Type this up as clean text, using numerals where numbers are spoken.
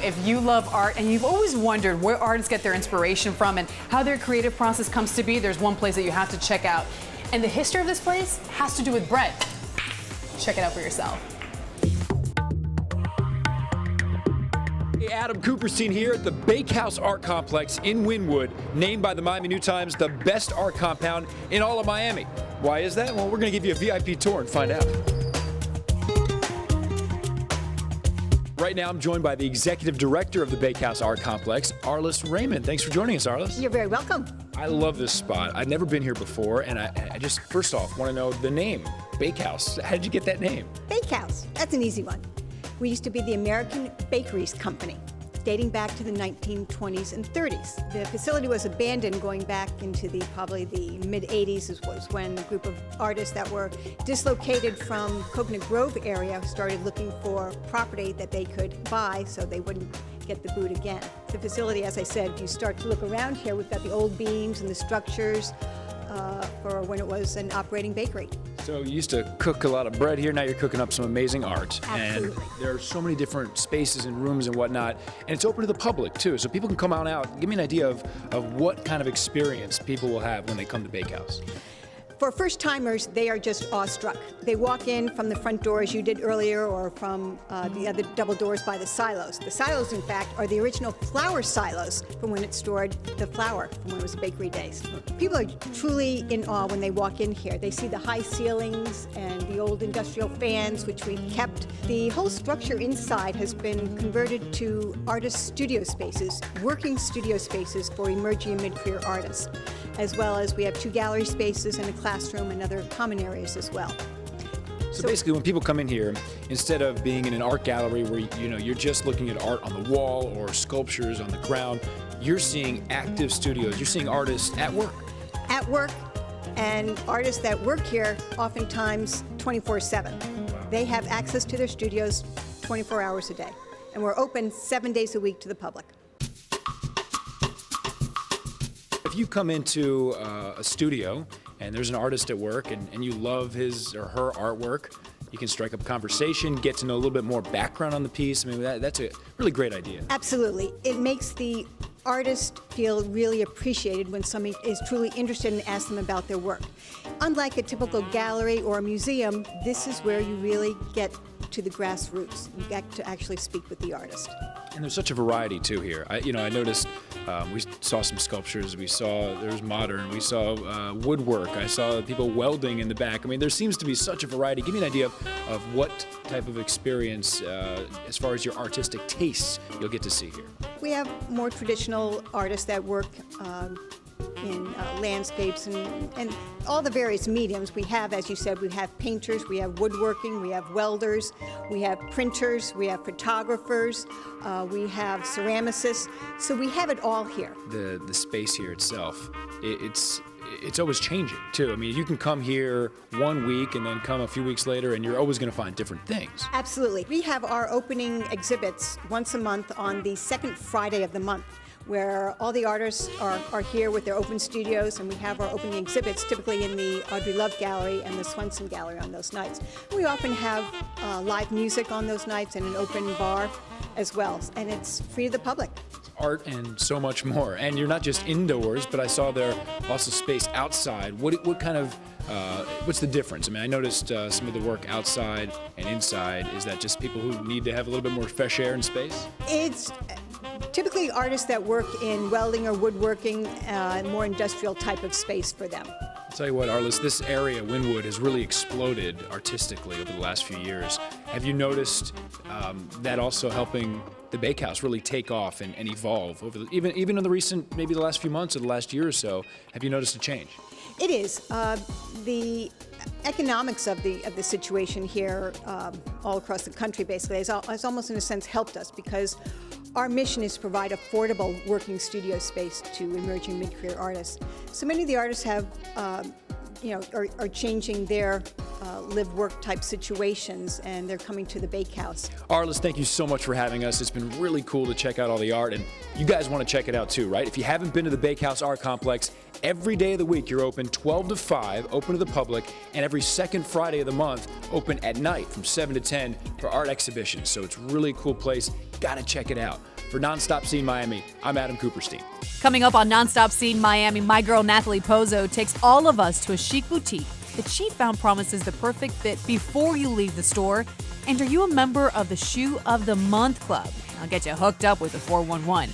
if you love art and you've always wondered where artists get their inspiration from and how their creative process comes to be, there's one place that you have to check out. And the history of this place has to do with bread. Check it out for yourself. Hey, Adam Kuperstein here at the Bakehouse Art Complex in Wynwood, named by the Miami New Times the best art compound in all of Miami. Why is that? Well, we're going to give you a VIP tour and find out. Right now, I'm joined by the executive director of the Bakehouse Art Complex, Arliss Raymond. Thanks for joining us, Arliss. You're very welcome. I love this spot. I've never been here before, and I just, first off, want to know the name, Bakehouse. How did you get that name? Bakehouse, that's an easy one. We used to be the American Bakeries Company, dating back to the 1920s and 30s. The facility was abandoned going back into probably the mid-80s was when a group of artists that were dislocated from Coconut Grove area started looking for property that they could buy so they wouldn't get the boot again. The facility, as I said, if you start to look around here, we've got the old beams and the structures for when it was an operating bakery. So you used to cook a lot of bread here, now you're cooking up some amazing art. Absolutely. And there are so many different spaces and rooms and whatnot, and it's open to the public too, so people can come on out. Give me an idea of what kind of experience people will have when they come to Bakehouse. For first-timers, they are just awestruck. They walk in from the front door, as you did earlier, or from the other double doors by the silos. The silos, in fact, are the original flour silos from when it stored the flour, from when it was bakery days. People are truly in awe when they walk in here. They see the high ceilings and the old industrial fans, which we've kept. The whole structure inside has been converted to artist studio spaces, working studio spaces for emerging and mid-career artists, as well as we have 2 gallery spaces and a classroom and other common areas as well. So basically, when people come in here, instead of being in an art gallery where you're just looking at art on the wall or sculptures on the ground, you're seeing active studios. You're seeing artists at work. At work, and artists that work here oftentimes 24/7. Wow. They have access to their studios 24 hours a day, and we're open 7 days a week to the public. If you come into a studio and there's an artist at work and you love his or her artwork, you can strike up a conversation, get to know a little bit more background on the piece. I mean, that's a really great idea. Absolutely. It makes the artist feel really appreciated when somebody is truly interested and asks them about their work. Unlike a typical gallery or a museum, this is where you really get to the grassroots. You get to actually speak with the artist. And there's such a variety too here. I noticed we saw some sculptures. We saw there's modern. We saw woodwork. I saw people welding in the back. I mean, there seems to be such a variety. Give me an idea of what type of experience, as far as your artistic tastes, you'll get to see here. We have more traditional artists that work in landscapes and all the various mediums. We have, as you said, we have painters, we have woodworking, we have welders, we have printers, we have photographers, we have ceramicists. So we have it all here. The space here itself, it's always changing too. I mean, you can come here 1 week and then come a few weeks later and you're always going to find different things. Absolutely. We have our opening exhibits once a month on the second Friday of the month, where all the artists are here with their open studios, and we have our opening exhibits typically in the Audrey Love Gallery and the Swenson Gallery on those nights. We often have live music on those nights and an open bar as well, and it's free to the public. Art and so much more. And you're not just indoors, but I saw there also space outside. What kind of, what's the difference? I mean, I noticed some of the work outside and inside. Is that just people who need to have a little bit more fresh air and space? It's typically artists that work in welding or woodworking, more industrial type of space for them. I'll tell you what, Arliss, this area, Wynwood, has really exploded artistically over the last few years. Have you noticed that also helping the Bakehouse really take off and evolve over even in the recent, maybe the last few months or the last year or so? Have you noticed a change? It is. The economics of the situation here, all across the country, basically, has almost in a sense helped us, because our mission is to provide affordable working studio space to emerging mid-career artists. So many of the artists have, are changing their live-work type situations, and they're coming to the Bakehouse. Arliss, thank you so much for having us. It's been really cool to check out all the art, and you guys want to check it out too, right? If you haven't been to the Bakehouse Art Complex, every day of the week you're open 12 to 5, open to the public, and every second Friday of the month, open at night from 7 to 10 for art exhibitions. So it's a really cool place. Gotta check it out. For Nonstop Scene Miami, I'm Adam Kuperstein. Coming up on Nonstop Scene Miami, my girl Nathalie Pozo takes all of us to a chic boutique that she found promises the perfect fit before you leave the store. And are you a member of the Shoe of the Month Club? I'll get you hooked up with the 411.